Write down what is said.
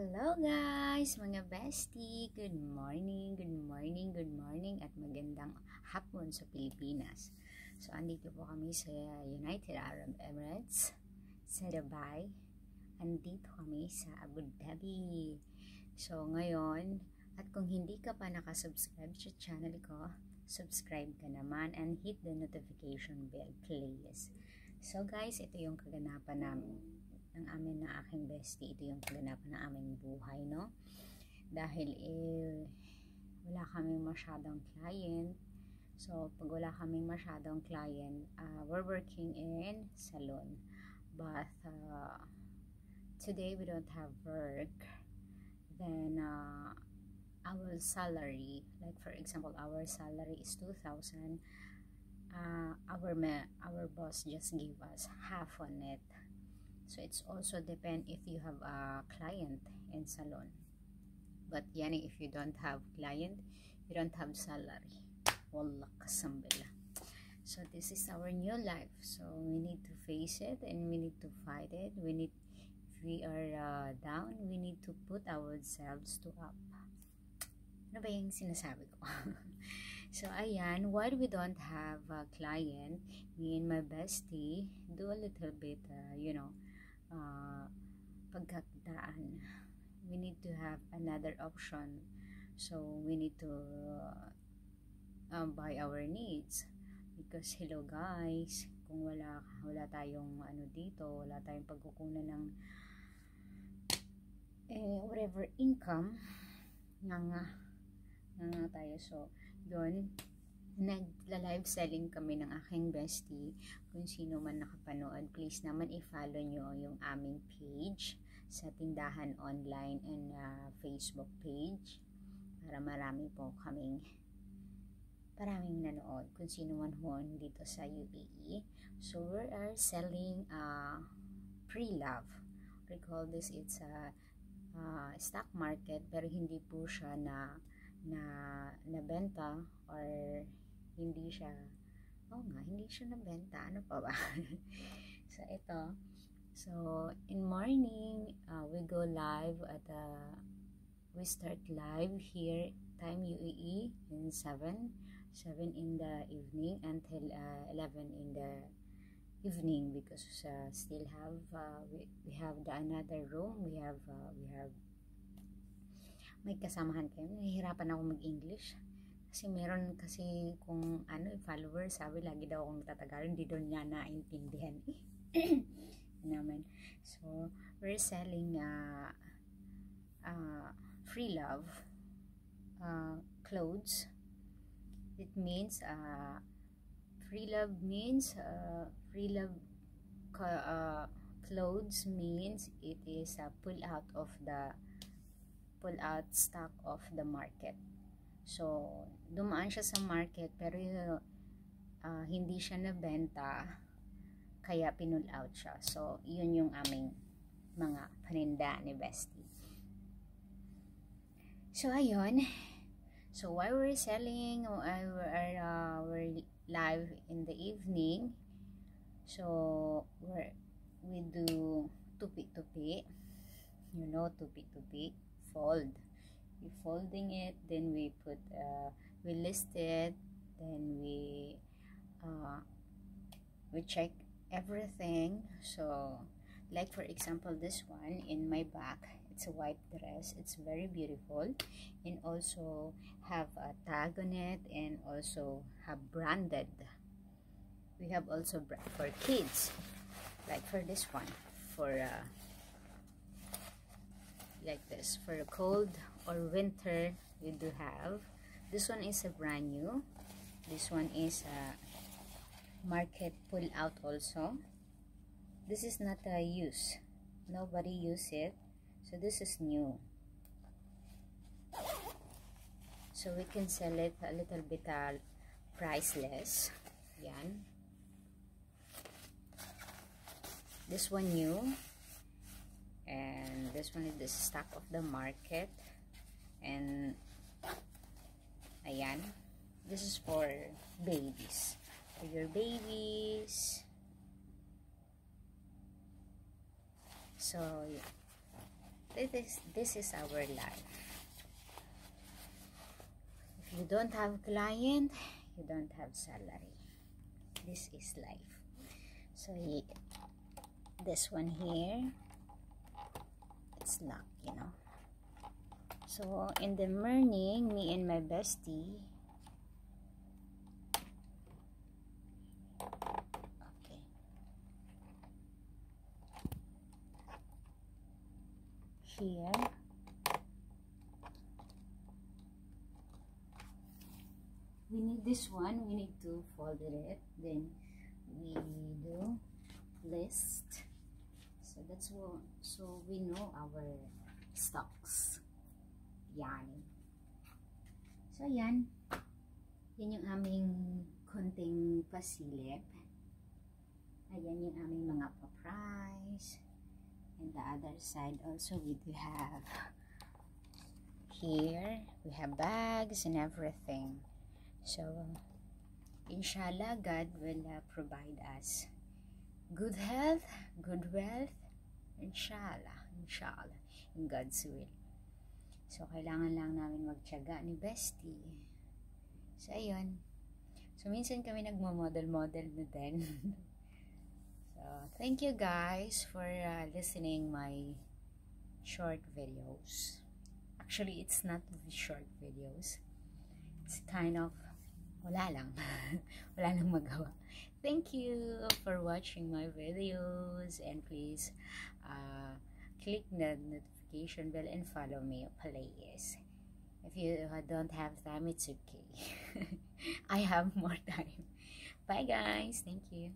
Hello guys, mga bestie! Good morning, good morning, good morning at magandang hapon sa Pilipinas. So, andito po kami sa United Arab Emirates, sa Dubai. Andito kami sa Abu Dhabi. So, ngayon, at kung hindi ka pa nakasubscribe sa channel ko, subscribe ka naman and hit the notification bell, please. So guys, ito yung kaganapan namin ng amin na aking bestie. Ito yung kaganapan ng aming buhay, no? Dahil wala kaming masyadong client. So pag wala kaming masyadong client, we're working in salon. But today we don't have work. Then our salary, like for example, our salary is 2,000. Our boss just gave us half on it. So it's also depend if you have a client in salon. But yani, if you don't have client, you don't have salary. Wallah kasambila. So this is our new life. So we need to face it and we need to fight it. If we are down, we need to put ourselves to up. Ano ba yung sinasabi ko? So, ayan, while we don't have a client, me and my bestie do a little bit, pagkakitaan. We need to have another option. So, we need to buy our needs. Because, hello guys, kung wala tayong dito, wala tayong pagkukunan ng whatever income, nga tayo. So, yun, nagla-live selling kami ng aking bestie. Kung sino man nakapanood, please naman i-follow nyo yung aming page sa tindahan online and Facebook page para marami po maraming nanood kung sino man ho dito sa UAE. So we are selling pre-love. Recall this, it's a stock market pero hindi po siya na benta or hindi siya nabenta. Ano pa ba? So ito, so in morning we go live at we start live here time UAE in 7 in the evening until 11 in the evening because still have we have another room. We have may kasamahan kayo. Nahihirapan ako mag-English kasi meron kasi kung followers, sabi lagi daw akong tatagalog, hindi daw niya naintindihan naman. So we're selling free love clothes. It means free love clothes means it is pull out stock of the market. So dumaan siya sa market pero hindi siya nabenta kaya pinull out siya. So yun yung aming mga paninda ni bestie. So ayun, so while we're selling, we're live in the evening. So we do tupi-tupi, tupi-tupi, fold. We folding it, then we put we list it, then we check everything. So like for example, this one in my back, it's a white dress. It's very beautiful and also have a tag on it and also have branded. We have also for kids, like for this one, for like this, for cold or winter. We do have this one is a brand new. This one is a market pull out also. This is not a use, nobody use it, so this is new, so we can sell it a little bit priceless. Yan, this one new, and this one is the stock of the market. And ayan, this is for babies, for your babies. So This is our life. If you don't have client, you don't have salary. This is life. So this one here, it's luck, you know. So in the morning, me and my bestie, okay, here we need this one, we need to fold it, then we do list. So that's what, so we know our stocks. Yan. So yan, yan yung aming konting pasilip. Ayan yung aming mga pa-price. And the other side also we do have here, we have bags and everything. So inshallah, God will provide us good health, good wealth, inshallah, in God's will. So kailangan lang namin magtiyaga ni bestie. So ayun, so minsan kami nagmo-model na din. So thank you guys for listening my short videos. Actually, it's not short videos, it's kind of wala lang magawa. Thank you for watching my videos, and please click the notification bell and follow me, please. If you don't have time, it's okay. I have more time. Bye guys, thank you.